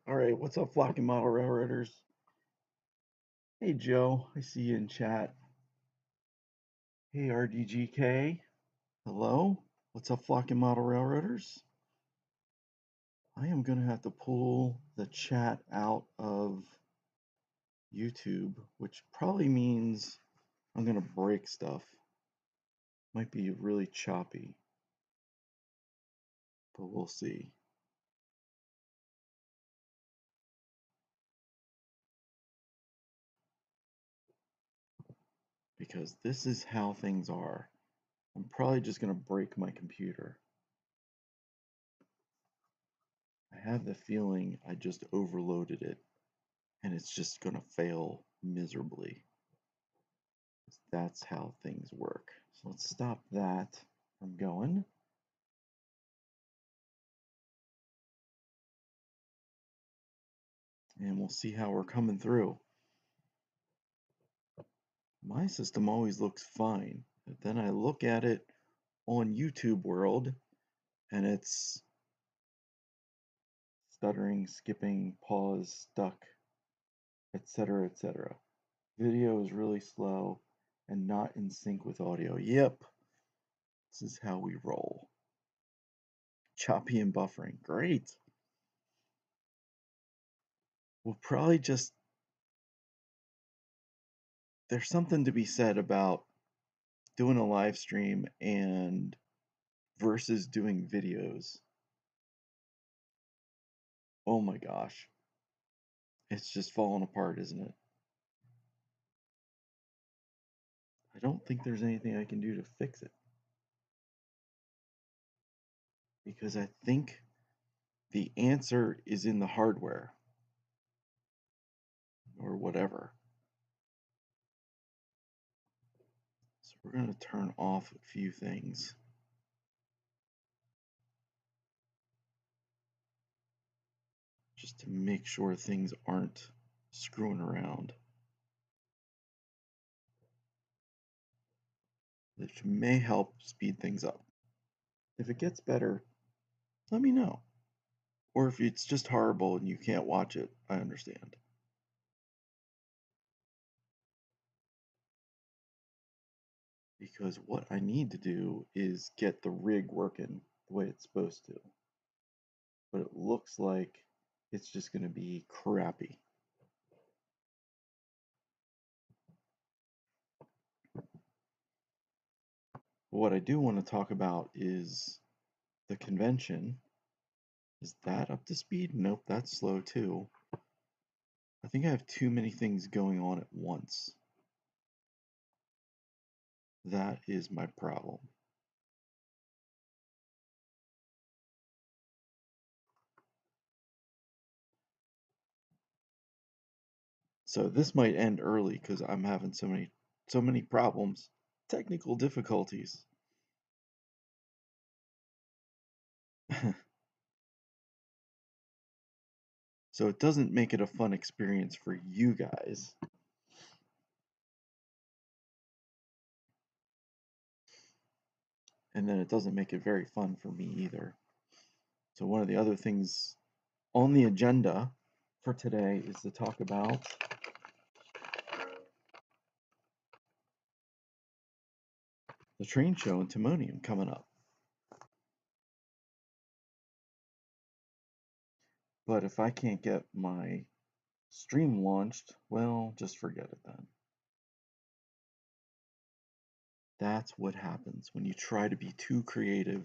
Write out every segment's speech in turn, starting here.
All right, what's up, flocking model railroaders? Hey, Joe, I see you in chat. Hey, RDGK, hello. What's up, flocking model railroaders? I am going to have to pull the chat out of YouTube, which probably means I'm going to break stuff. Might be really choppy, but we'll see. Because this is how things are. I'm probably just going to break my computer. I have the feeling I just overloaded it and it's just going to fail miserably. That's how things work. So let's stop that from going. And we'll see how we're coming through. My system always looks fine, but then I look at it on YouTube World and it's stuttering, skipping, pause, stuck, etc., etc. Video is really slow and not in sync with audio. Yep, this is how we roll. Choppy and buffering, great. We'll probably just, there's something to be said about doing a live stream and versus doing videos. Oh my gosh. It's just falling apart, isn't it? I don't think there's anything I can do to fix it. Because I think the answer is in the hardware. Or whatever. So we're going to turn off a few things. Just to make sure things aren't screwing around. Which may help speed things up. If it gets better, let me know. Or if it's just horrible and you can't watch it, I understand. Because what I need to do is get the rig working the way it's supposed to. But it looks like it's just going to be crappy. What I do want to talk about is the convention. Is that up to speed? Nope, that's slow too. I think I have too many things going on at once. That is my problem. So this might end early because I'm having so many problems. Technical difficulties. So it doesn't make it a fun experience for you guys. And then it doesn't make it very fun for me either. So one of the other things on the agenda for today is to talk about the train show in Timonium coming up. But if I can't get my stream launched, well, just forget it then. That's what happens when you try to be too creative.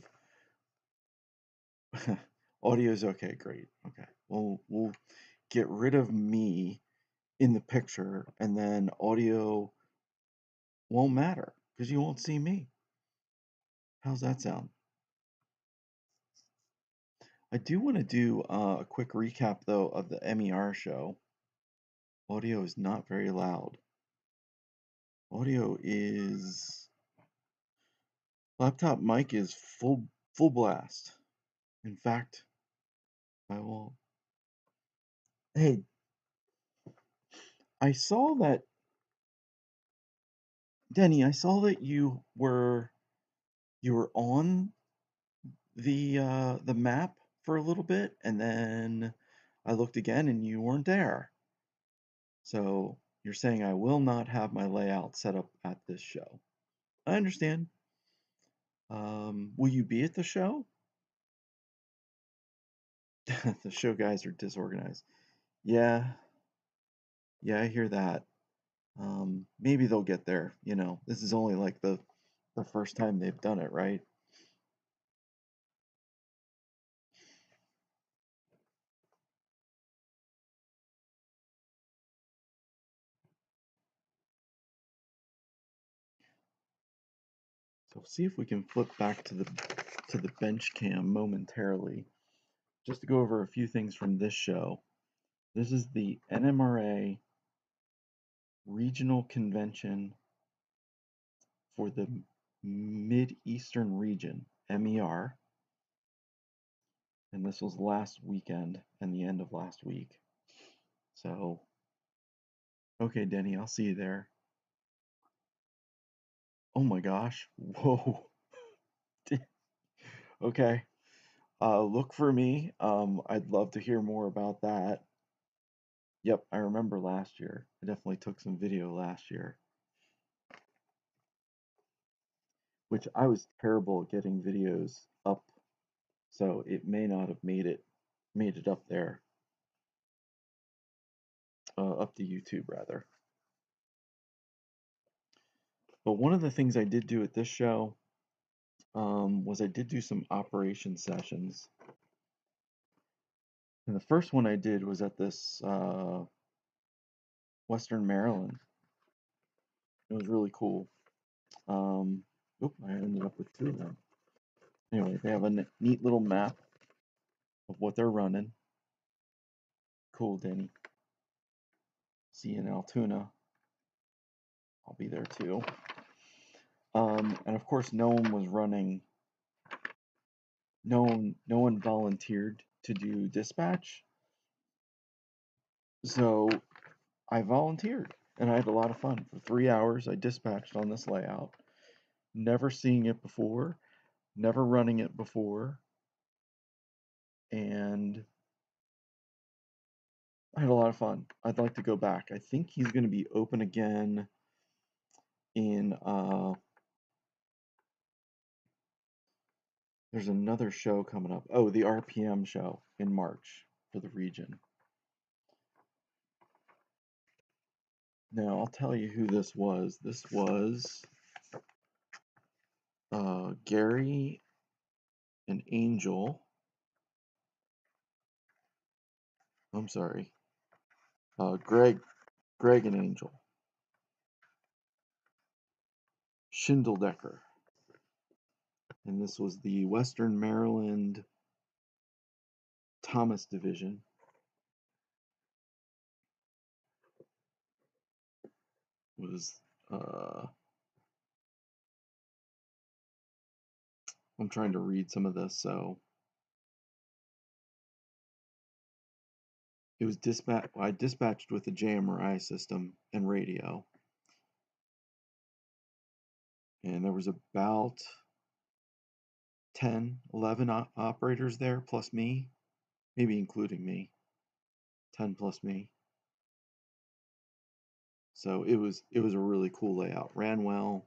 Audio's okay, great. Okay. We'll get rid of me in the picture and then audio won't matter because you won't see me. How's that sound? I do want to do a quick recap though of the MER show. Audio is not very loud. Audio is laptop mic is full blast. In fact, I will. Hey, I saw that, Denny. I saw that you were on the map for a little bit, and then I looked again and you weren't there. So you're saying I will not have my layout set up at this show. I understand. Will you be at the show? The show guys are disorganized. Yeah, yeah, I hear that. Maybe they'll get there. You know, this is only like the first time they've done it, right? So see if we can flip back to the bench cam momentarily, just to go over a few things from this show. This is the NMRA Regional Convention for the Mid-Eastern Region, MER, and this was last weekend and the end of last week. So, okay, Denny, I'll see you there. Oh my gosh, whoa. Okay, look for me. I'd love to hear more about that. Yep, I remember last year. I definitely took some video last year, which I was terrible at getting videos up, so it may not have made it up there, up to YouTube rather. But one of the things I did do at this show was I did do some operation sessions. And the first one I did was at this Western Maryland. It was really cool. Oop, I ended up with two of them. Anyway, they have a neat little map of what they're running. Cool, Danny. See you in Altoona. I'll be there too. And of course, no one was running. No one volunteered to do dispatch. So I volunteered, and I had a lot of fun. For 3 hours, I dispatched on this layout. Never seeing it before, never running it before, and I had a lot of fun. I'd like to go back. I think he's going to be open again in there's another show coming up. Oh, the RPM show in March for the region. Now, I'll tell you who this was. This was Gary and Angel. I'm sorry. Greg and Angel. Schindeldecker. And this was the Western Maryland Thomas Division. Was I'm trying to read some of this, so it was I dispatched with the JMRI system and radio, and there was about 10, 11 operators there plus me, maybe including me. 10 plus me. So it was a really cool layout. Ran well.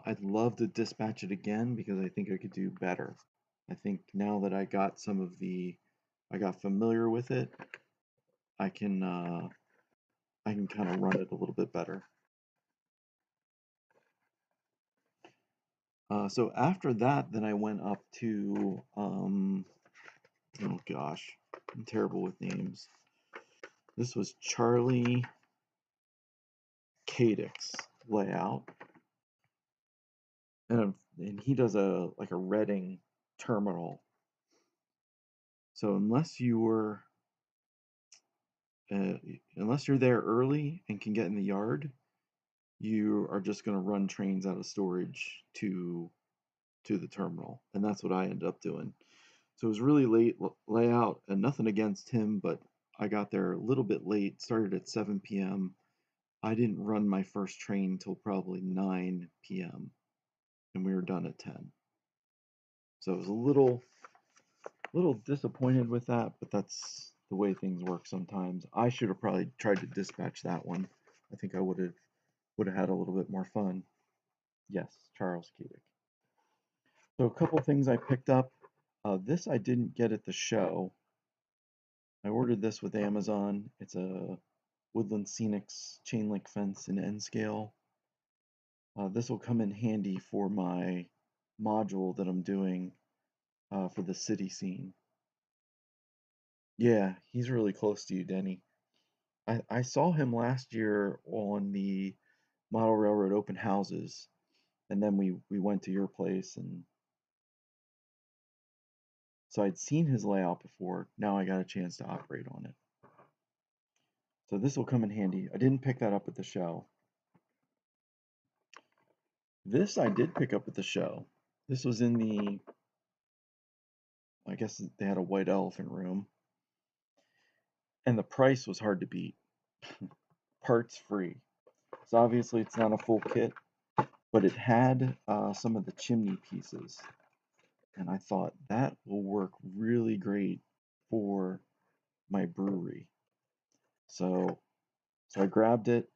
I'd love to dispatch it again because I think I could do better. I think now that I got I got familiar with it, I can kind of run it a little bit better. So after that, then I went up to oh gosh, I'm terrible with names. This was Charlie Cadix layout, and he does a Reading terminal. So unless you're there early and can get in the yard, you are just going to run trains out of storage to the terminal, and that's what I ended up doing. So it was really late layout, and nothing against him, but I got there a little bit late. Started at 7 p.m. I didn't run my first train till probably 9 p.m. and we were done at 10. So I was a little disappointed with that, but that's the way things work sometimes. I should have probably tried to dispatch that one. I think I would have had a little bit more fun. Yes, Charles Keating. So a couple things I picked up. This I didn't get at the show. I ordered this with Amazon. It's a Woodland Scenics chain link fence in N scale. This will come in handy for my module that I'm doing for the city scene. Yeah, he's really close to you, Denny. I saw him last year on the Model Railroad open houses, and then we went to your place, and so I'd seen his layout before. Now I got a chance to operate on it. So this will come in handy. I didn't pick that up at the show. This I did pick up at the show. This was in the, I guess they had a white elephant room, and the price was hard to beat. Parts free. So obviously it's not a full kit, but it had some of the chimney pieces. And I thought that will work really great for my brewery. So I grabbed it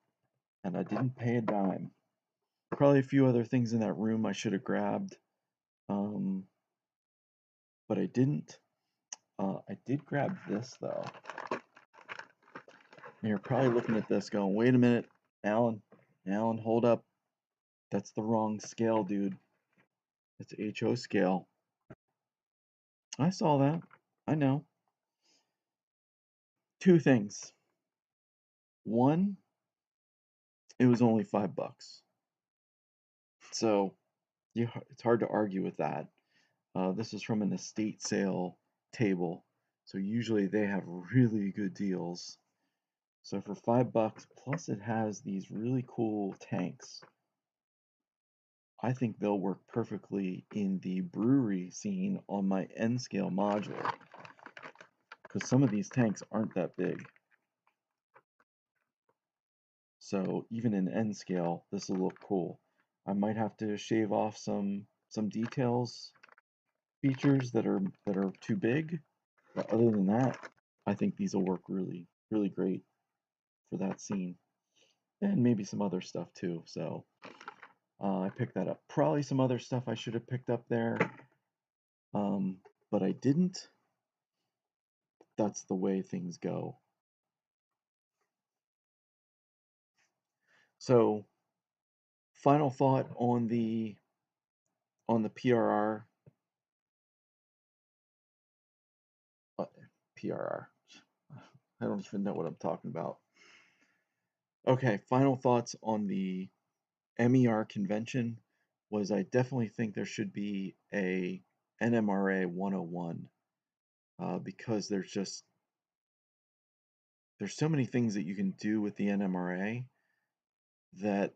and I didn't pay a dime. Probably a few other things in that room I should have grabbed, but I didn't. I did grab this though. And you're probably looking at this going, wait a minute, Alan, hold up. That's the wrong scale, dude. It's HO scale. I saw that. I know. Two things. One, it was only $5. So it's hard to argue with that. This is from an estate sale table. So usually they have really good deals. So for $5, plus it has these really cool tanks. I think they'll work perfectly in the brewery scene on my N scale module. Because some of these tanks aren't that big. So even in N scale, this will look cool. I might have to shave off some details, features that are too big. But other than that, I think these will work really, really great for that scene. And maybe some other stuff too. So I picked that up. Probably some other stuff I should have picked up there. But I didn't. That's the way things go. So final thought on the PRR. PRR. I don't even know what I'm talking about. Okay, final thoughts on the MER convention was I definitely think there should be a NMRA 101 because there's so many things that you can do with the NMRA that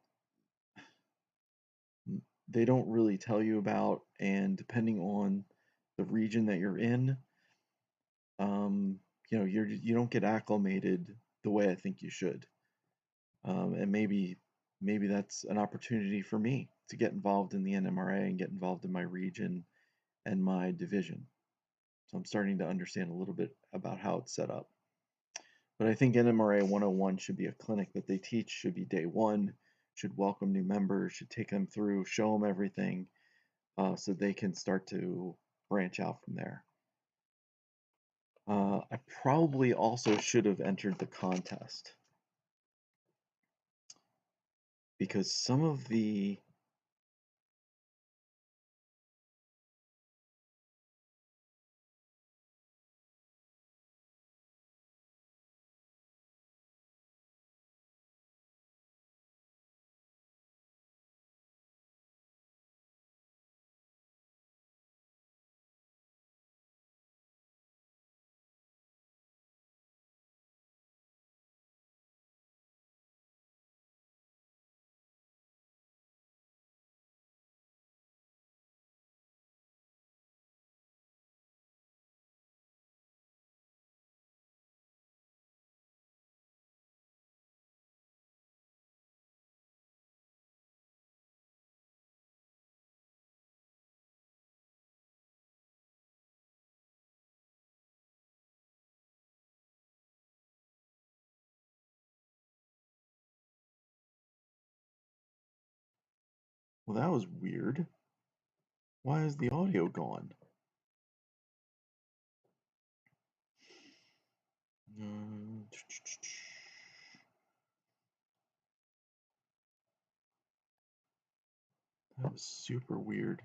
they don't really tell you about, and depending on the region that you're in, you don't get acclimated the way I think you should. And maybe that's an opportunity for me to get involved in the NMRA and get involved in my region and my division. So I'm starting to understand a little bit about how it's set up. But I think NMRA 101 should be a clinic that they teach, should be day one, should welcome new members, should take them through, show them everything, so they can start to branch out from there. I probably also should have entered the contest because some of the Well, that was weird. Why is the audio gone? That was super weird.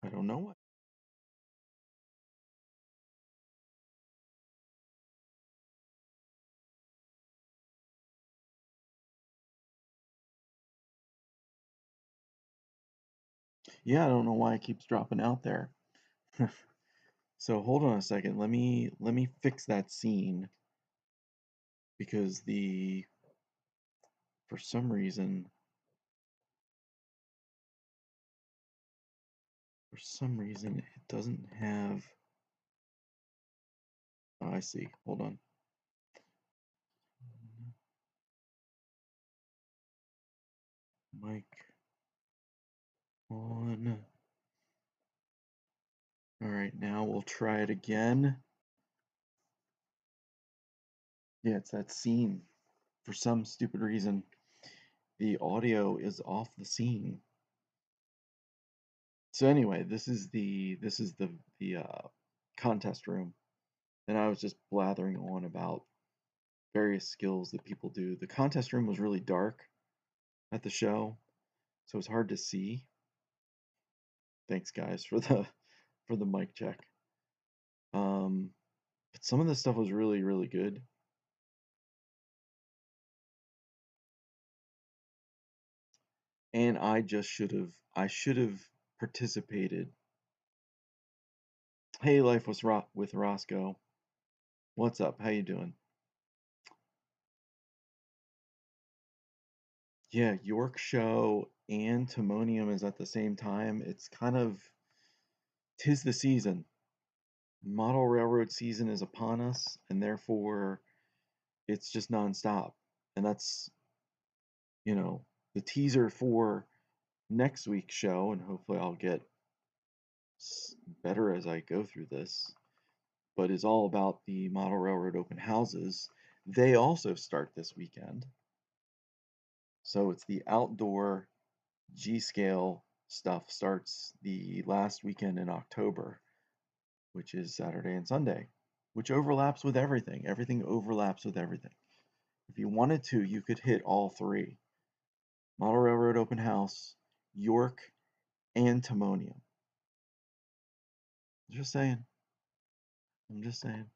I don't know what. Yeah, I don't know why it keeps dropping out there. So hold on a second. Let me fix that scene because the for some reason it doesn't have. Oh, I see. Hold on. Mic on. All right, now we'll try it again. Yeah, it's that scene. For some stupid reason, the audio is off the scene. So anyway, this is the contest room, and I was just blathering on about various skills that people do. The contest room was really dark at the show, so it's hard to see. Thanks, guys, for the mic check. But some of this stuff was really, really good. And I should have participated. Hey, Life with Roscoe. What's up? How you doing? Yeah, York Show and Timonium is at the same time. It's kind of 'tis the season. Model railroad season is upon us, and therefore it's just nonstop. And that's, the teaser for next week's show, and hopefully I'll get better as I go through this, but is all about the model railroad open houses. They also start this weekend. So it's the outdoor G scale stuff starts the last weekend in October, which is Saturday and Sunday, which overlaps with everything. Everything overlaps with everything. If you wanted to, you could hit all three: Model Railroad Open House, York, and Timonium. Just saying. I'm just saying.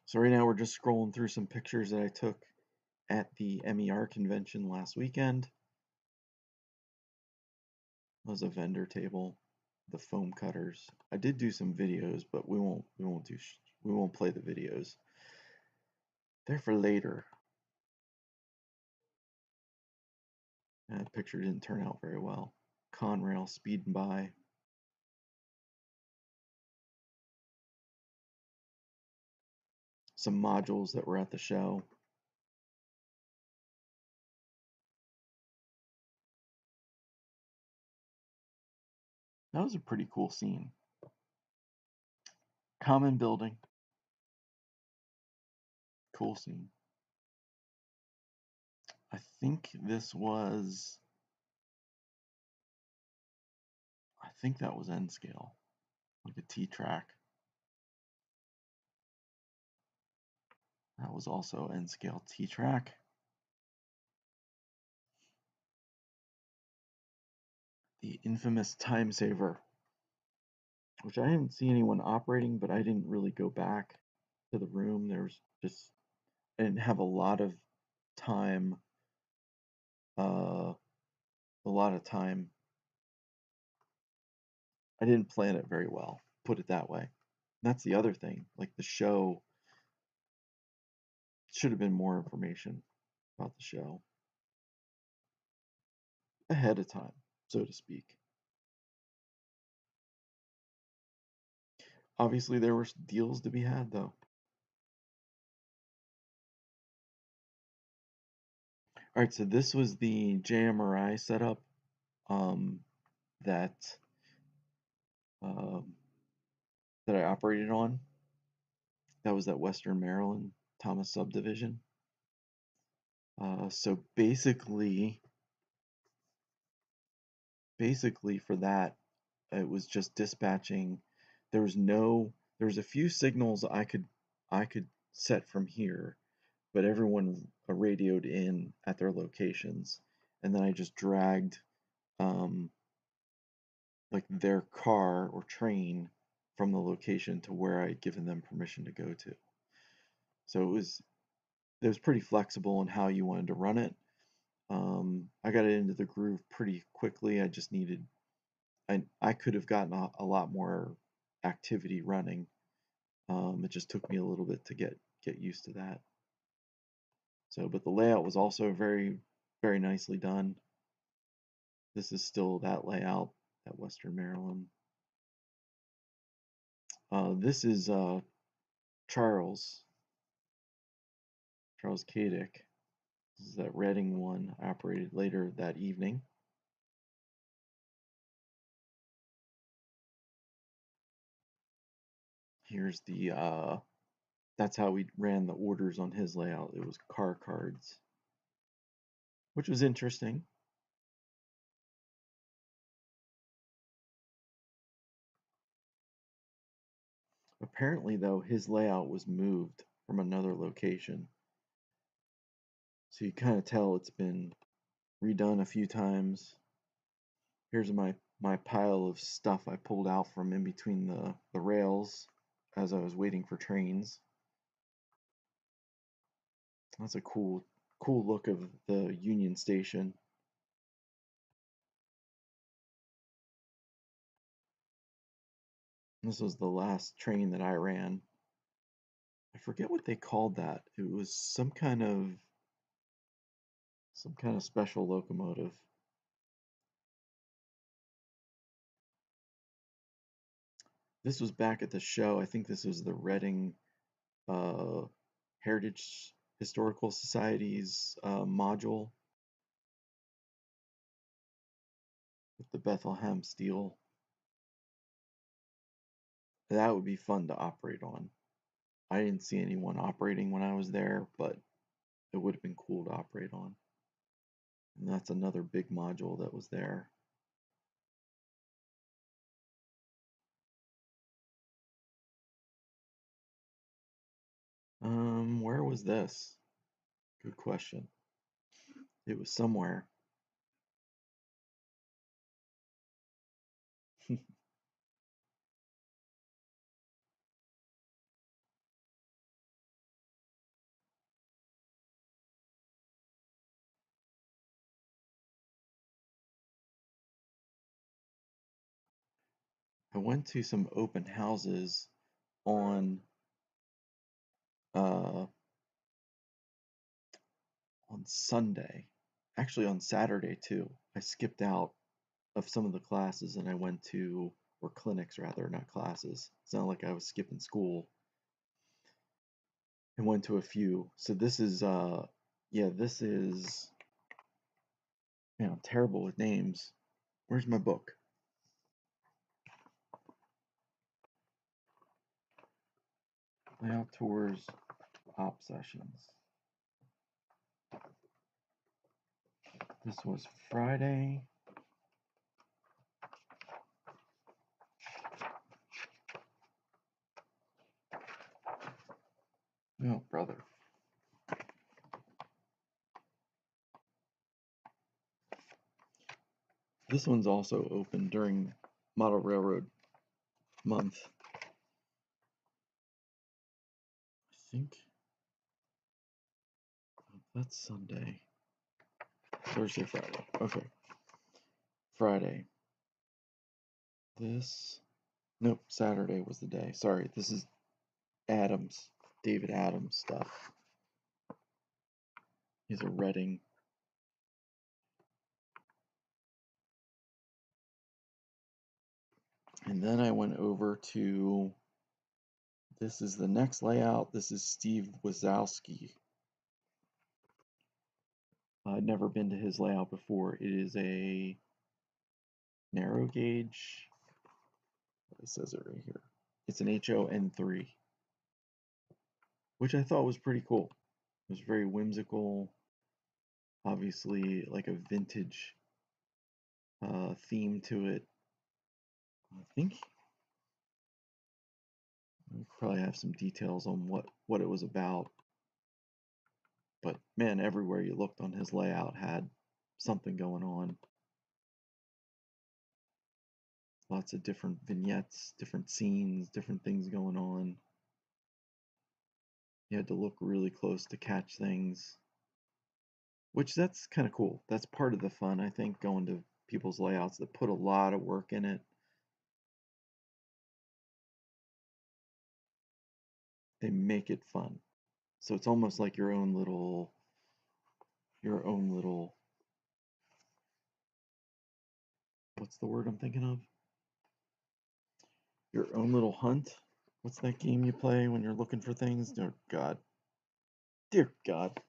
So right now we're just scrolling through some pictures that I took at the MER convention last weekend. It was a vendor table, the foam cutters. I did do some videos, but we won't play the videos. They're for later. That picture didn't turn out very well. Conrail speeding by. Some modules that were at the show. That was a pretty cool scene. Common building. Cool scene. I think that was N scale. Like a T track. That was also N scale T track. The infamous time saver, which I didn't see anyone operating, but I didn't really go back to the room. I didn't have a lot of time. A lot of time. I didn't plan it very well, put it that way. And that's the other thing. Like the show should have been more information about the show ahead of time, so to speak. Obviously, there were deals to be had, though. All right, so this was the JMRI setup um, that um, that I operated on. That was that Western Maryland Thomas subdivision. So basically for that, it was just dispatching. There was a few signals I could set from here, but everyone radioed in at their locations, and then I just dragged like their car or train from the location to where I had given them permission to go to. So it was pretty flexible in how you wanted to run it. I got it into the groove pretty quickly. I just needed I could have gotten a lot more activity running. It just took me a little bit to get used to that. So, but the layout was also very, very nicely done. This is still that layout at Western Maryland. This is Charles Kadick. This is that Reading one operated later that evening. Here's the that's how we ran the orders on his layout. It was car cards, which was interesting. Apparently, though, his layout was moved from another location. So you kind of tell it's been redone a few times. Here's my pile of stuff I pulled out from in between the rails as I was waiting for trains. That's a cool look of the Union Station. This was the last train that I ran. I forget what they called that. It was some kind of special locomotive. This was back at the show. I think this was the Reading uh, Heritage Historical Society's module with the Bethlehem steel. That would be fun to operate on. I didn't see anyone operating when I was there, but it would have been cool to operate on. And that's another big module that was there. Where was this? Good question. It was somewhere. I went to some open houses on uh, on Sunday, actually on Saturday too. I skipped out of some of the classes and I went to, or clinics rather, not classes. It's not like I was skipping school. I went to a few. So this is, yeah, this is, man, I'm terrible with names. Where's my book? Layout tours, op sessions. This was Friday. Oh, brother. This one's also open during Model Railroad month. I think that's Sunday. Thursday, Friday. Okay. Friday. This, nope, Saturday was the day. Sorry, this is Adams, David Adams stuff. He's a Reading. And then I went over to, this is the next layout. This is Steve Wazowski. I'd never been to his layout before. It is a narrow gauge. It says it right here. It's an HON3. which I thought was pretty cool. It was very whimsical, obviously like a vintage theme to it. I think we probably have some details on what it was about, but man, everywhere you looked on his layout had something going on. Lots of different vignettes, different scenes, different things going on. You had to look really close to catch things, which that's kind of cool. That's part of the fun, I think, going to people's layouts that put a lot of work in it. They make it fun. So it's almost like your own little, what's the word I'm thinking of? Your own little hunt. What's that game you play when you're looking for things? Oh God. Dear God.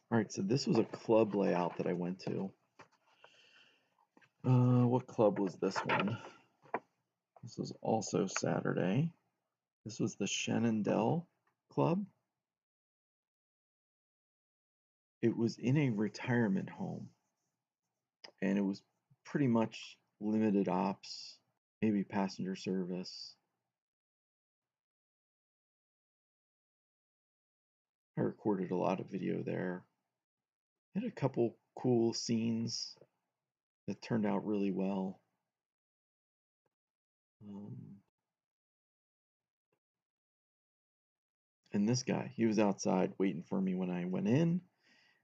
All right, so this was a club layout that I went to. What club was this one? This was also Saturday. This was the Shenandoah Club. It was in a retirement home, and it was pretty much limited ops, maybe passenger service. I recorded a lot of video there. Had a couple cool scenes that turned out really well. And this guy, he was outside waiting for me when I went in,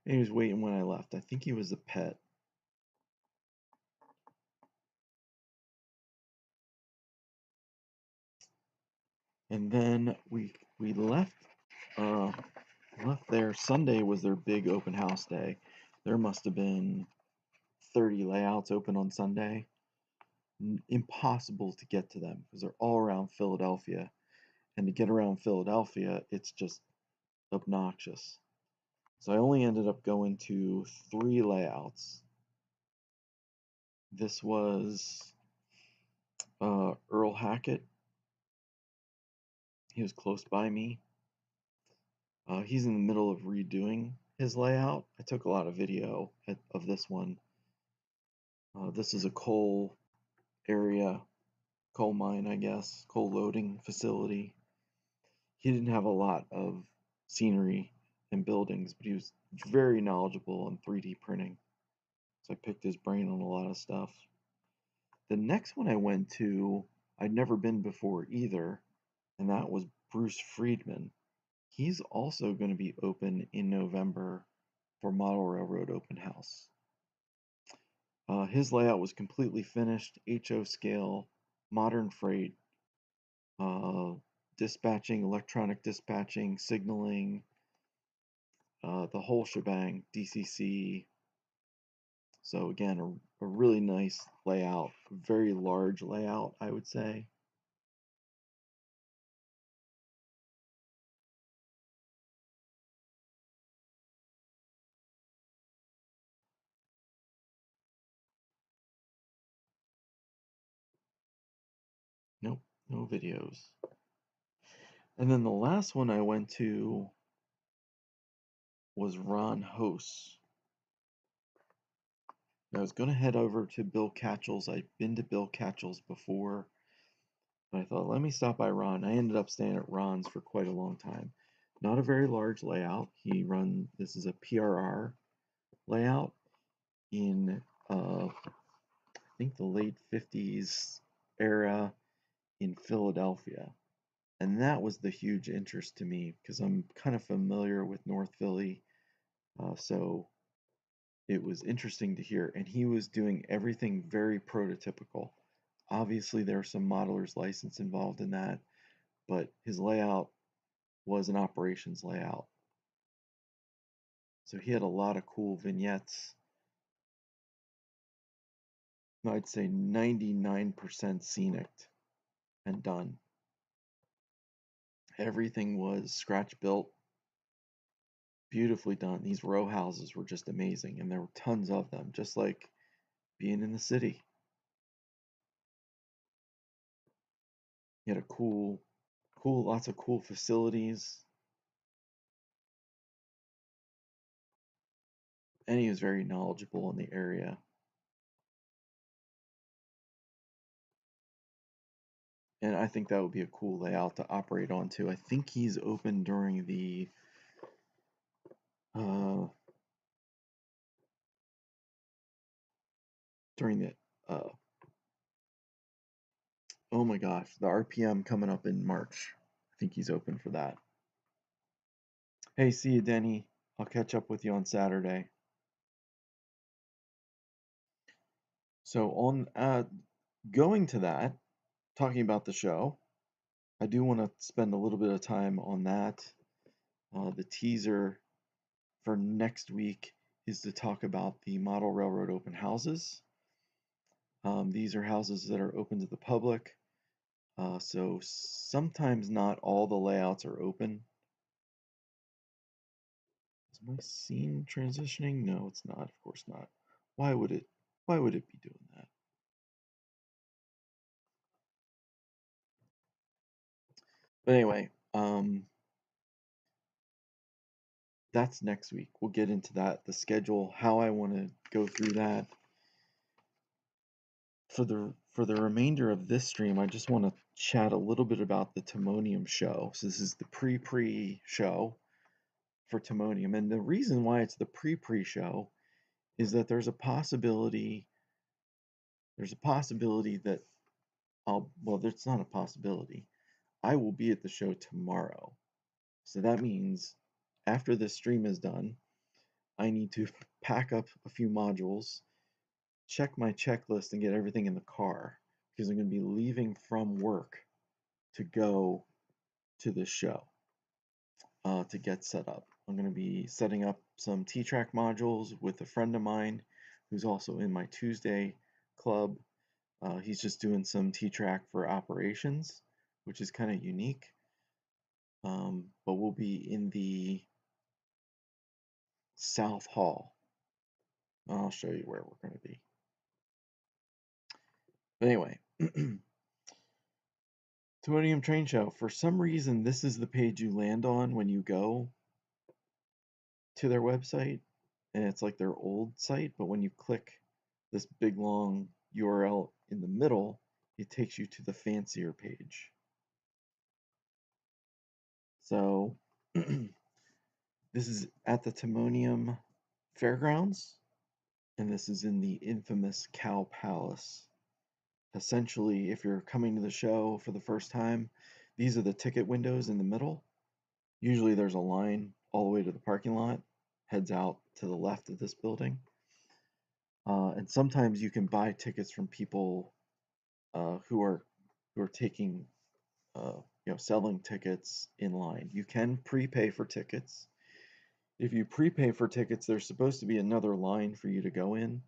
and he was waiting when I left. I think he was a pet. And then we left there. Sunday was their big open house day. There must have been 30 layouts open on Sunday. Impossible to get to them because they're all around Philadelphia. And to get around Philadelphia, it's just obnoxious. So I only ended up going to 3 layouts. This was Earl Hackett. He was close by me. He's in the middle of redoing his layout. I took a lot of video of this one. This is a coal area, coal mine, I guess, coal loading facility. He didn't have a lot of scenery and buildings, but he was very knowledgeable on 3D printing. So I picked his brain on a lot of stuff. The next one I went to, I'd never been before either, and that was Bruce Friedman. He's also going to be open in November for Model Railroad Open House. His layout was completely finished, HO scale, modern freight, dispatching, electronic dispatching, signaling, the whole shebang, DCC. So again, a really nice layout, very large layout, I would say. Nope, no videos. And then the last one I went to was Ron Hose. I was going to head over to Bill Catchell's. I'd been to Bill Catchell's before, but I thought, let me stop by Ron. I ended up staying at Ron's for quite a long time. Not a very large layout. This is a PRR layout in, I think the late 50s era in Philadelphia. And that was the huge interest to me because I'm kind of familiar with North Philly. So it was interesting to hear. And he was doing everything very prototypical. Obviously, there was some modeler's license involved in that, but his layout was an operations layout. So he had a lot of cool vignettes. I'd say 99% scenic and done. Everything was scratch built, beautifully done. These row houses were just amazing, and there were tons of them, just like being in the city. He had a lots of cool facilities, and he was very knowledgeable in the area. And I think that would be a cool layout to operate onto. I think he's open during the uh, during the uh, oh my gosh, the RPM coming up in March. I think he's open for that. Hey, see you, Denny. I'll catch up with you on Saturday. So on going to that, talking about the show, I do want to spend a little bit of time on that. The teaser for next week is to talk about the model railroad open houses. These are houses that are open to the public, so sometimes not all the layouts are open. Is my scene transitioning? No, it's not. Of course not. Why would it? Why would it be doing that? But anyway, that's next week. We'll get into that, the schedule, how I want to go through that. For the remainder of this stream, I just want to chat a little bit about the Timonium show. So this is the pre show for Timonium, and the reason why it's the pre show is that there's a possibility that there's not a possibility. I will be at the show tomorrow. So that means after this stream is done, I need to pack up a few modules, check my checklist, and get everything in the car because I'm going to be leaving from work to go to this show to get set up. I'm going to be setting up some T-Track modules with a friend of mine who's also in my Tuesday club. He's just doing some T-Track for operations, which is kind of unique. But we'll be in the South Hall. I'll show you where we're going to be. But anyway, Timonium Train Show. For some reason, this is the page you land on when you go to their website, and it's like their old site, but when you click this big long URL in the middle, it takes you to the fancier page. So this is at the Timonium Fairgrounds, and this is in the infamous Cow Palace. Essentially, if you're coming to the show for the first time, these are the ticket windows in the middle. Usually there's a line all the way to the parking lot, heads out to the left of this building. And sometimes you can buy tickets from people who are taking selling tickets in line. You can prepay for tickets. If you prepay for tickets, there's supposed to be another line for you to go in.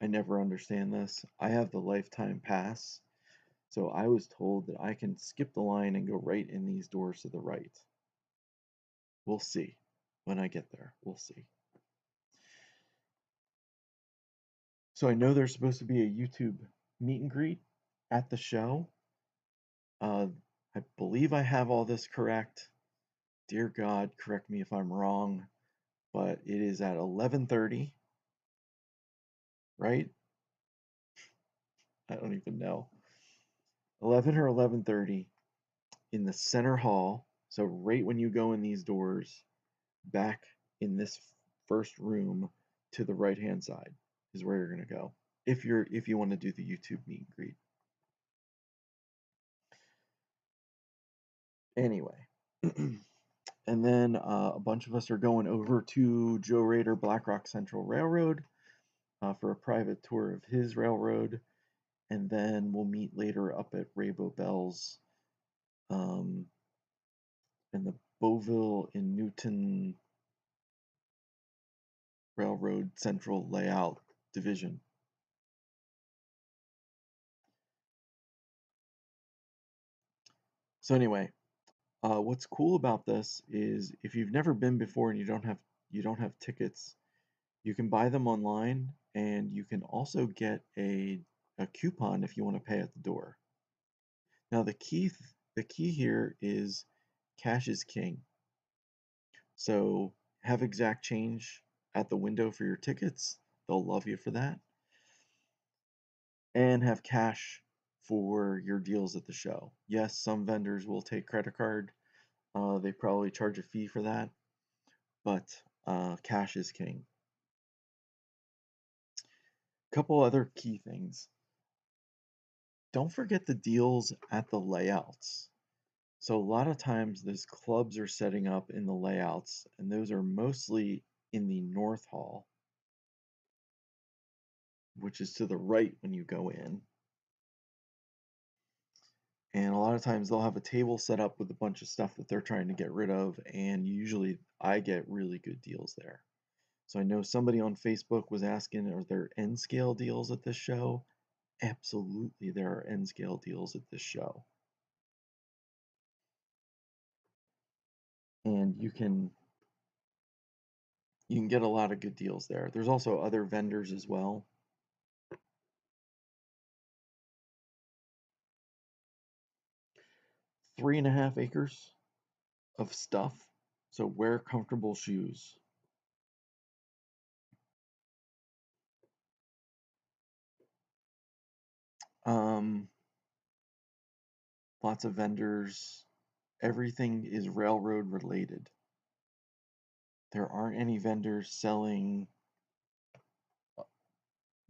I never understand this. I have the lifetime pass, so I was told that I can skip the line and go right in these doors to the right. We'll see when I get there. We'll see. So I know there's supposed to be a YouTube meet and greet at the show. I believe I have all this correct. Dear God, correct me if I'm wrong, but it is at 11:30, right? I don't even know. 11 or 11:30 in the center hall. So right when you go in these doors, back in this first room to the right-hand side is where you're going to go if you want to do the YouTube meet and greet. Anyway, and then a bunch of us are going over to Joe Rader Black Rock Central Railroad for a private tour of his railroad, and then we'll meet later up at Raybo Bell's in the Beauville and Newton Railroad Central Layout Division. So anyway, what's cool about this is if you've never been before and you don't have tickets, you can buy them online and you can also get a coupon if you want to pay at the door. Now the key here is cash is king. So have exact change at the window for your tickets. They'll love you for that. And have cash for your deals at the show. Yes, some vendors will take credit card. They probably charge a fee for that, but cash is king. Couple other key things. Don't forget the deals at the layouts. So a lot of times those clubs are setting up in the layouts, and those are mostly in the North Hall, which is to the right when you go in. And a lot of times they'll have a table set up with a bunch of stuff that they're trying to get rid of, and usually I get really good deals there. So I know somebody on Facebook was asking, are there N scale deals at this show? Absolutely, there are N scale deals at this show. And you can get a lot of good deals there. There's also other vendors as well. 3.5 acres of stuff. So wear comfortable shoes. Lots of vendors. Everything is railroad related. There aren't any vendors selling.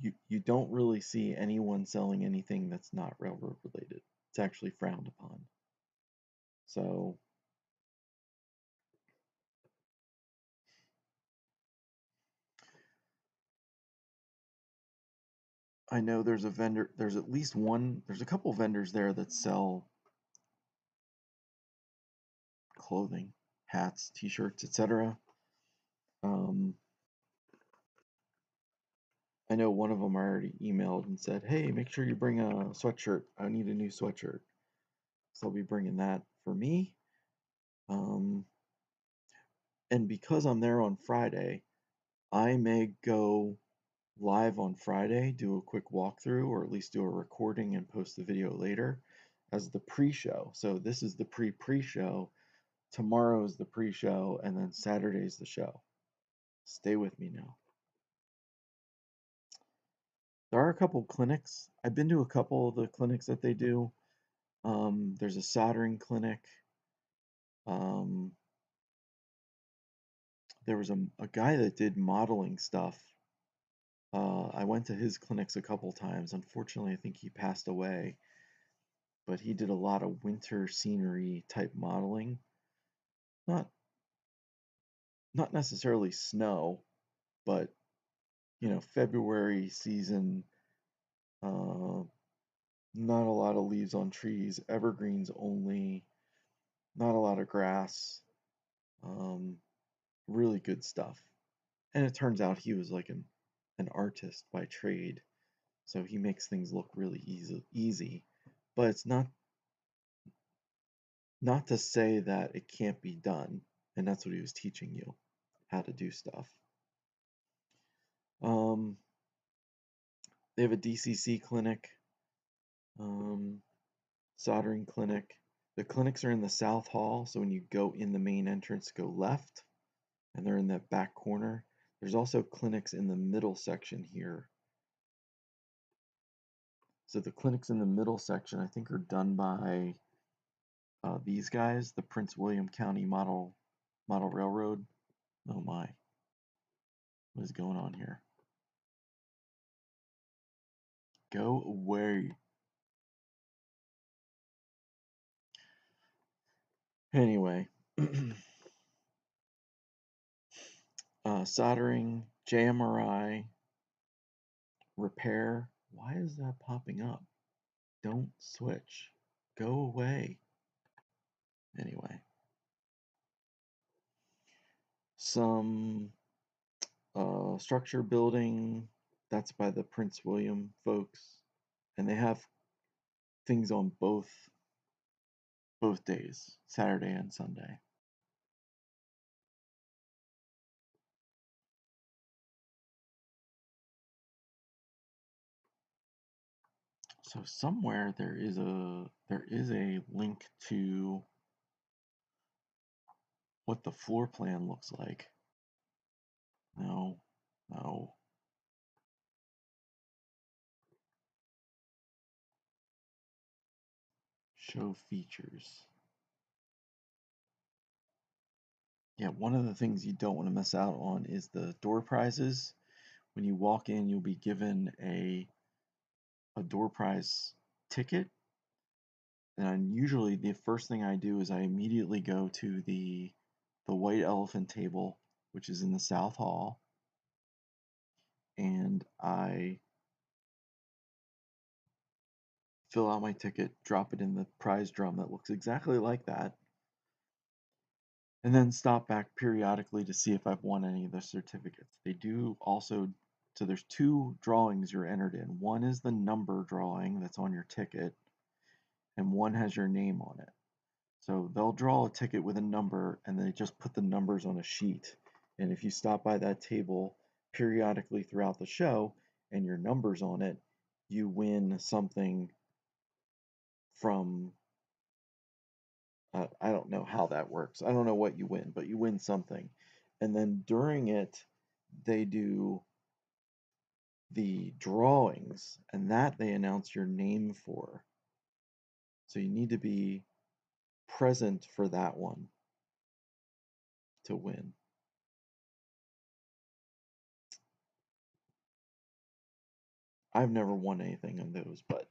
You don't really see anyone selling anything that's not railroad related. It's actually frowned upon. So I know there's a vendor, there's at least one, there's a couple vendors there that sell clothing, hats, t-shirts, etc. I know one of them already emailed and said, hey, make sure you bring a sweatshirt. I need a new sweatshirt. So I'll be bringing that for me. And because I'm there on Friday, I may go live on Friday, do a quick walkthrough, or at least do a recording and post the video later as the pre-show. So this is the pre-show. Tomorrow is the pre-show, and then Saturday is the show. Stay with me now. There are a couple clinics. I've been to a couple of the clinics that they do. There's a soldering clinic. There was a guy that did modeling stuff. I went to his clinics a couple times. Unfortunately, I think he passed away. But he did a lot of winter scenery type modeling. Not necessarily snow, but February season. Not a lot of leaves on trees, evergreens only, not a lot of grass. Really good stuff. And it turns out he was like an artist by trade, so he makes things look really easy. But it's not to say that it can't be done, and that's what he was teaching you, how to do stuff. They have a DCC clinic, soldering clinic. The clinics are in the South Hall, so when you go in the main entrance, go left, and they're in that back corner. There's also clinics in the middle section here. So the clinics in the middle section, I think, are done by these guys, the Prince William County Model Railroad. Oh my, what is going on here? Go away. Anyway, soldering, JMRI, repair. Why is that popping up? Don't switch. Go away. Anyway, some structure building. That's by the Prince William folks, and they have things on both days, Saturday and Sunday. So somewhere there is a link to what the floor plan looks like. No, no. Show features. Yeah, one of the things you don't want to miss out on is the door prizes. When you walk in, you'll be given a door prize ticket. And usually the first thing I do is I immediately go to the white elephant table, which is in the South Hall, and I fill out my ticket, drop it in the prize drum that looks exactly like that, and then stop back periodically to see if I've won any of the certificates. They do also, so there's two drawings you're entered in. One is the number drawing that's on your ticket, and one has your name on it. So they'll draw a ticket with a number and they just put the numbers on a sheet. And if you stop by that table periodically throughout the show and your number's on it, you win something from, I don't know how that works. I don't know what you win, but you win something. And then during it, they do the drawings, and that they announce your name for. So you need to be present for that one to win. I've never won anything on those, but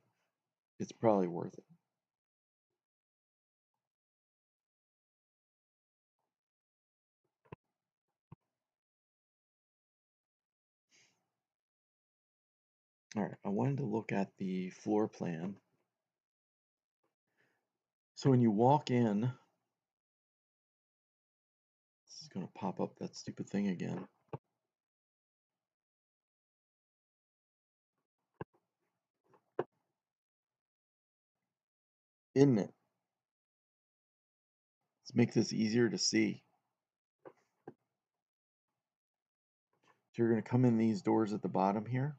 it's probably worth it. All right, I wanted to look at the floor plan. So when you walk in, this is going to pop up that stupid thing again. Isn't it? Let's make this easier to see. So you're going to come in these doors at the bottom here.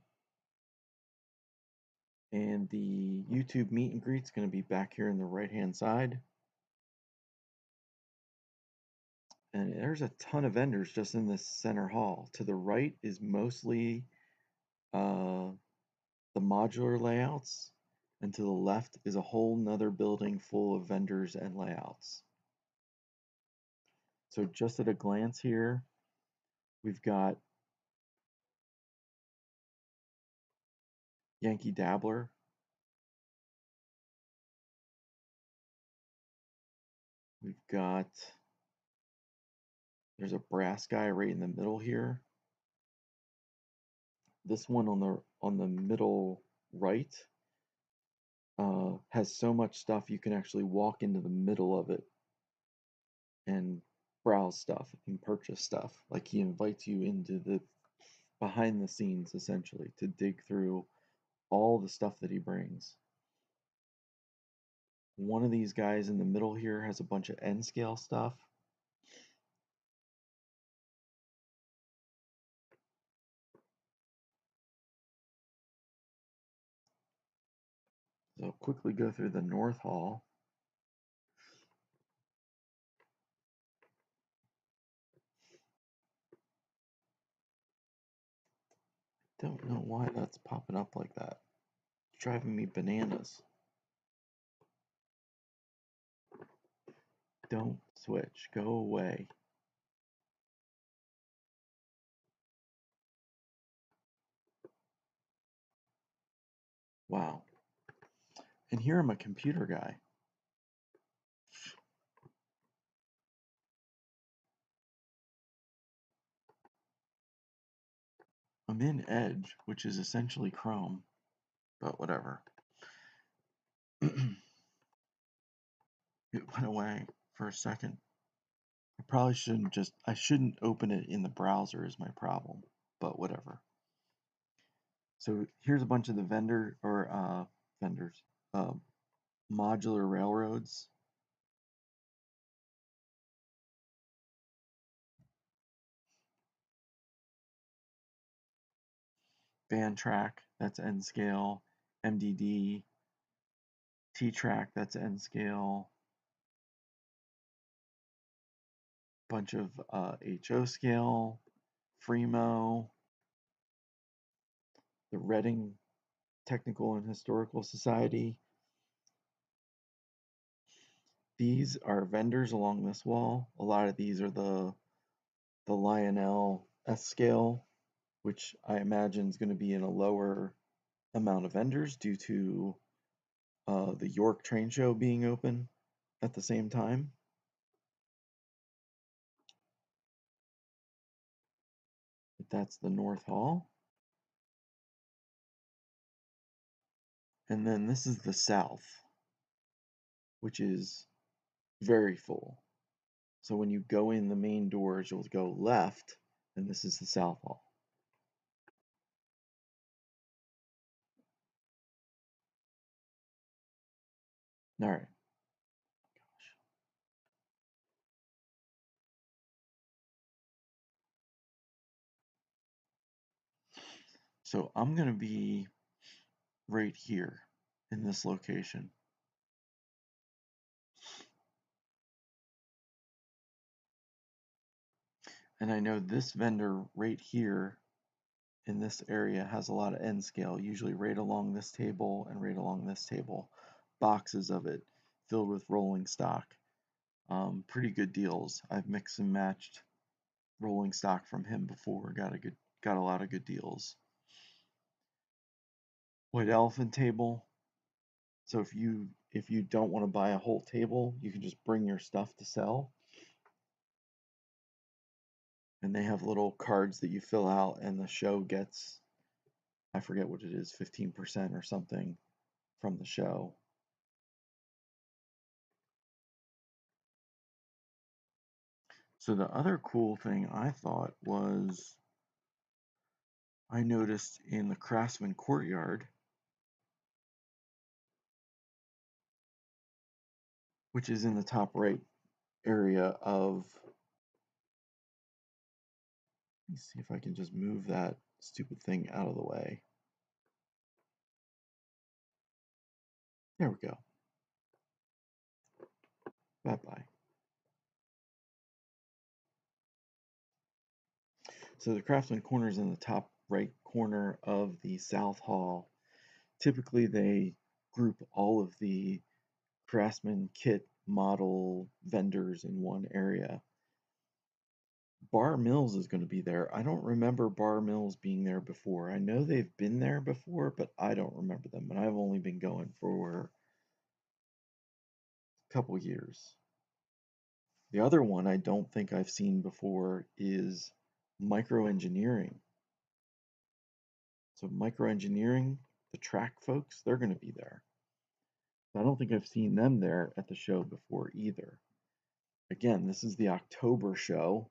And the YouTube meet and greet is going to be back here in the right-hand side. And there's a ton of vendors just in this center hall. To the right is mostly the modular layouts, and to the left is a whole nother building full of vendors and layouts. So just at a glance here, we've got Yankee Dabbler. We've got, there's a brass guy right in the middle here. This one on the middle right has so much stuff you can actually walk into the middle of it and browse stuff and purchase stuff. Like he invites you into the behind the scenes essentially to dig through all the stuff that he brings. One of these guys in the middle here has a bunch of N scale stuff. So quickly go through the North Hall. Don't know why that's popping up like that. It's driving me bananas. Don't switch. Go away. Wow. And here I'm a computer guy. I'm in Edge, which is essentially Chrome, but whatever. It went away for a second. I probably I shouldn't open it in the browser is my problem, but whatever. So here's a bunch of the vendors, uh, modular railroads. Band track, that's N scale, MDD, T-Track, that's N scale. Bunch of HO scale, Fremo, the Reading Technical and Historical Society. These are vendors along this wall. A lot of these are the Lionel S scale, which I imagine is going to be in a lower amount of vendors due to the York train show being open at the same time. But that's the North Hall. And then this is the South, which is very full. So when you go in the main doors, you'll go left, and this is the South Hall. All right. So I'm going to be right here in this location. And I know this vendor right here in this area has a lot of N scale, usually right along this table and right along this table. Boxes of it filled with rolling stock. Pretty good deals. I've mixed and matched rolling stock from him before. Got a lot of good deals. White elephant table. So if you don't want to buy a whole table, you can just bring your stuff to sell. And they have little cards that you fill out, and the show gets, I forget what it is, 15% or something from the show. So the other cool thing I thought was I noticed in the Craftsman Courtyard, which is in the top right area of, let me see if I can just move that stupid thing out of the way. There we go. Bye-bye. So the Craftsman Corner is in the top right corner of the South Hall. Typically they group all of the Craftsman kit model vendors in one area. Bar Mills is going to be there. I don't remember Bar Mills being there before. I know they've been there before, but I don't remember them. And I've only been going for a couple years. The other one I don't think I've seen before is Microengineering. So Microengineering, the track folks, they're going to be there. I don't think I've seen them there at the show before either. Again, this is the October show,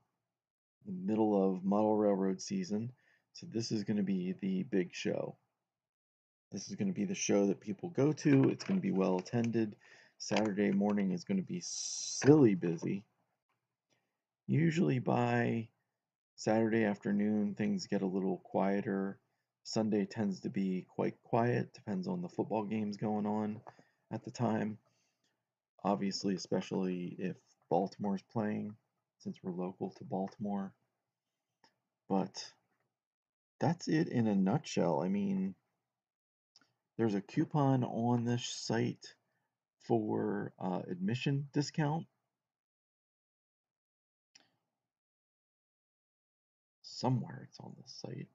the middle of model railroad season. So this is going to be the big show. This is going to be the show that people go to. It's going to be well attended. Saturday morning is going to be silly busy. Usually by Saturday afternoon, things get a little quieter. Sunday tends to be quite quiet, depends on the football games going on at the time. Obviously, especially if Baltimore's playing, since we're local to Baltimore. But that's it in a nutshell. I mean, there's a coupon on this site for admission discount. Somewhere it's on this site.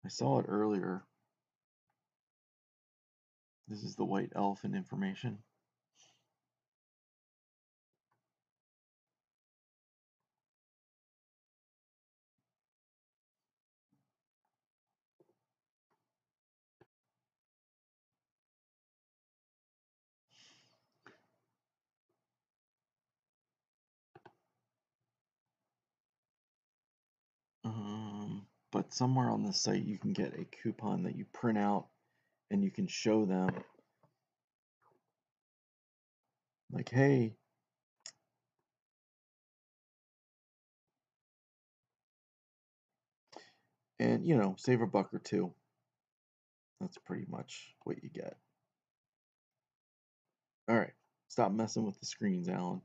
I saw it earlier. This is the white elephant information. But somewhere on the site you can get a coupon that you print out and you can show them like, hey, and save a buck or two. That's pretty much what you get. All right, stop messing with the screens, Alan.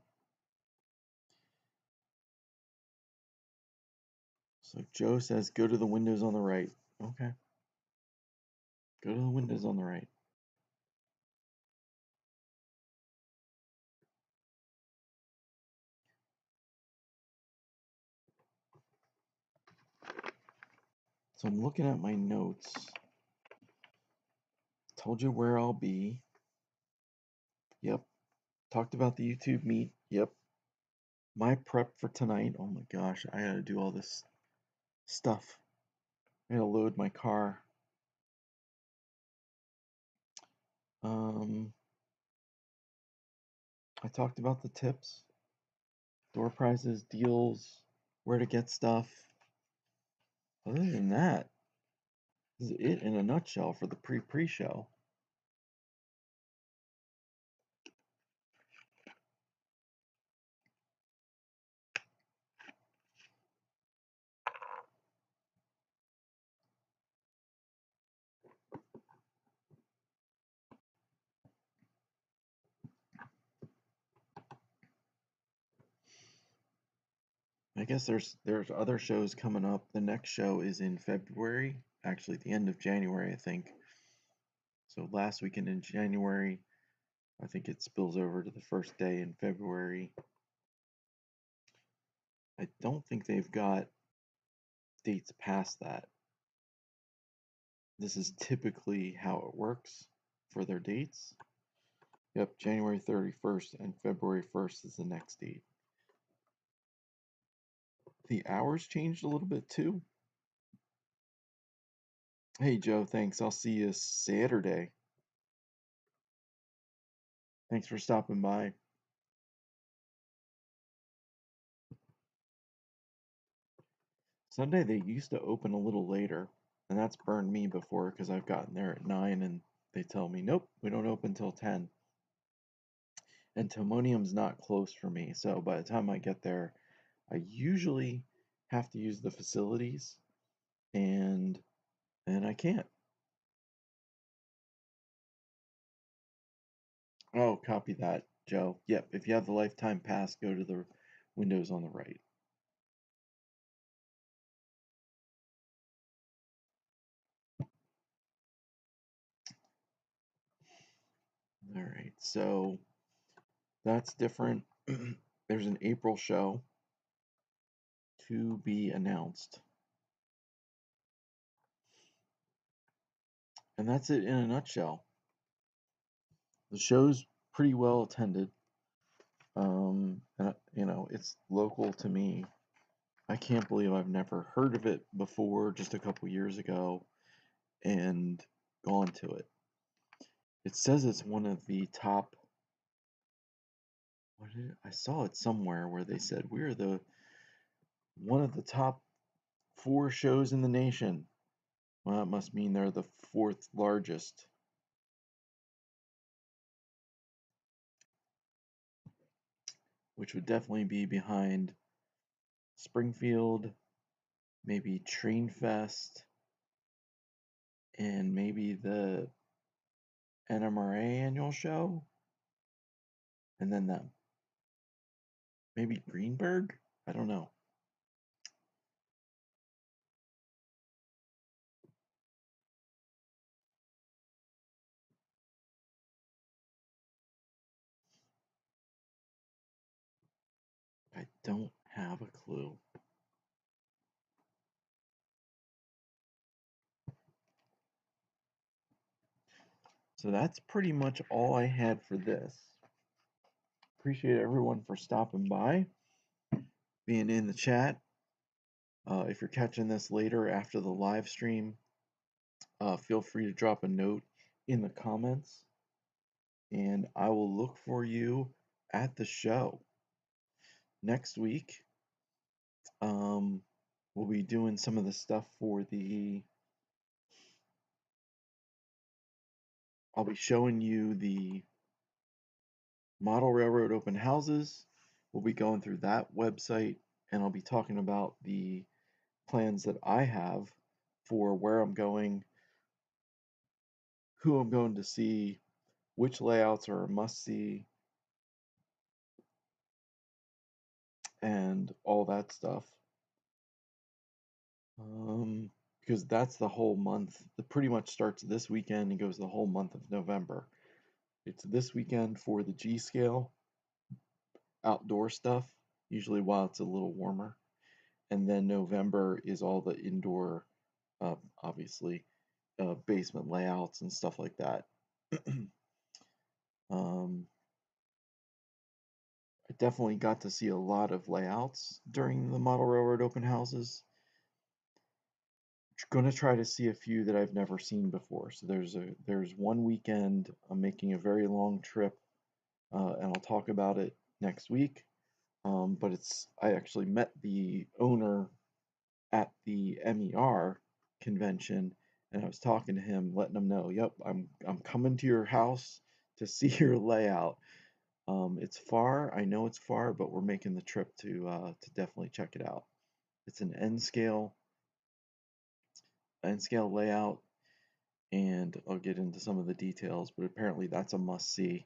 So Joe says go to the windows on the right. Okay. Go to the windows on the right. So I'm looking at my notes. Told you where I'll be. Yep. Talked about the YouTube meet. Yep. My prep for tonight. Oh my gosh, I gotta do all this stuff. I gotta load my car. I talked about the tips, door prizes, deals, where to get stuff. Other than that, this is it in a nutshell for the pre-show. I guess there's other shows coming up. The next show is in February, actually the end of January, I think. So last weekend in January, I think it spills over to the first day in February. I don't think they've got dates past that. This is typically how it works for their dates. Yep, January 31st and February 1st is the next date. The hours changed a little bit too. Hey Joe, thanks. I'll see you Saturday. Thanks for stopping by. Sunday they used to open a little later, and that's burned me before because I've gotten there at 9 and they tell me, nope, we don't open till 10. And Timonium's not close for me, so by the time I get there, I usually have to use the facilities, and I can't. Oh, copy that, Joe. Yep, if you have the lifetime pass, go to the windows on the right. All right, so that's different. There's an April show to be announced. And that's it in a nutshell. The show's pretty well attended. It's local to me. I can't believe I've never heard of it before, just a couple years ago, and gone to it. It says it's one of the top. I saw it somewhere where they said we're the one of the top 4 shows in the nation. Well, that must mean they're the 4th largest. Which would definitely be behind Springfield, maybe Train Fest, and maybe the NMRA annual show, and then them. Maybe Greenberg? I don't know. I don't have a clue. So that's pretty much all I had for this. Appreciate everyone for stopping by, being in the chat. If you're catching this later after the live stream, feel free to drop a note in the comments, and I will look for you at the show. Next week, we'll be doing some of the stuff for I'll be showing you the model railroad open houses. We'll be going through that website, and I'll be talking about the plans that I have for where I'm going who I'm going to see, which layouts are a must-see, and all that stuff. Because that's the whole month. It pretty much starts this weekend and goes the whole month of November. It's this weekend for the G scale outdoor stuff, usually while it's a little warmer. And then November is all the indoor, obviously, basement layouts and stuff like that. um, I definitely got to see a lot of layouts during the Model Railroad open houses. Going to try to see a few that I've never seen before. So there's one weekend I'm making a very long trip, and I'll talk about it next week. But I actually met the owner at the MER convention, and I was talking to him, letting him know, yep, I'm coming to your house to see your layout. It's far, I know it's far, but we're making the trip to definitely check it out. It's an N scale layout, and I'll get into some of the details, but apparently that's a must see.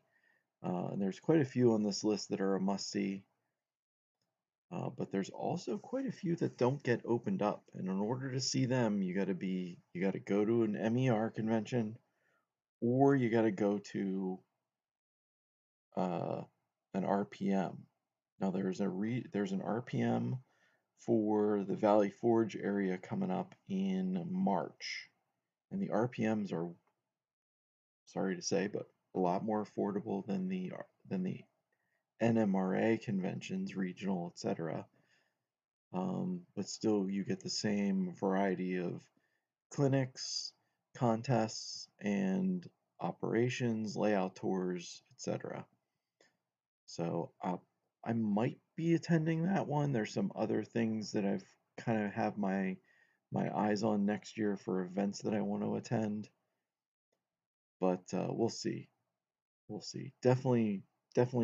And there's quite a few on this list that are a must see. But there's also quite a few that don't get opened up, and in order to see them, you got to go to an MER convention, or you got to go to uh, an RPM. Now there's an RPM for the Valley Forge area coming up in March, and the RPMs are, sorry to say, but a lot more affordable than the NMRA conventions, regional, etc. But still, you get the same variety of clinics, contests, and operations, layout tours, etc. So I might be attending that one. There's some other things that I've kind of have my eyes on next year for events that I want to attend, but we'll see. We'll see. Definitely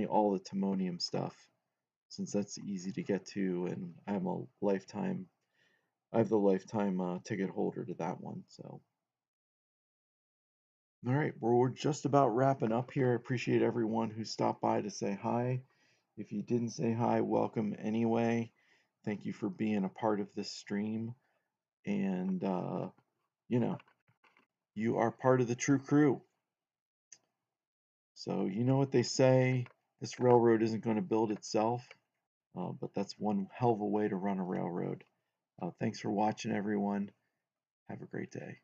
all the Timonium stuff, since that's easy to get to, and I have the lifetime ticket holder to that one. So, all right, we're just about wrapping up here. I appreciate everyone who stopped by to say hi. If you didn't say hi, welcome anyway. Thank you for being a part of this stream, and you know, you are part of the true crew. So you know what they say: this railroad isn't going to build itself, but that's one hell of a way to run a railroad. Thanks for watching, everyone. Have a great day.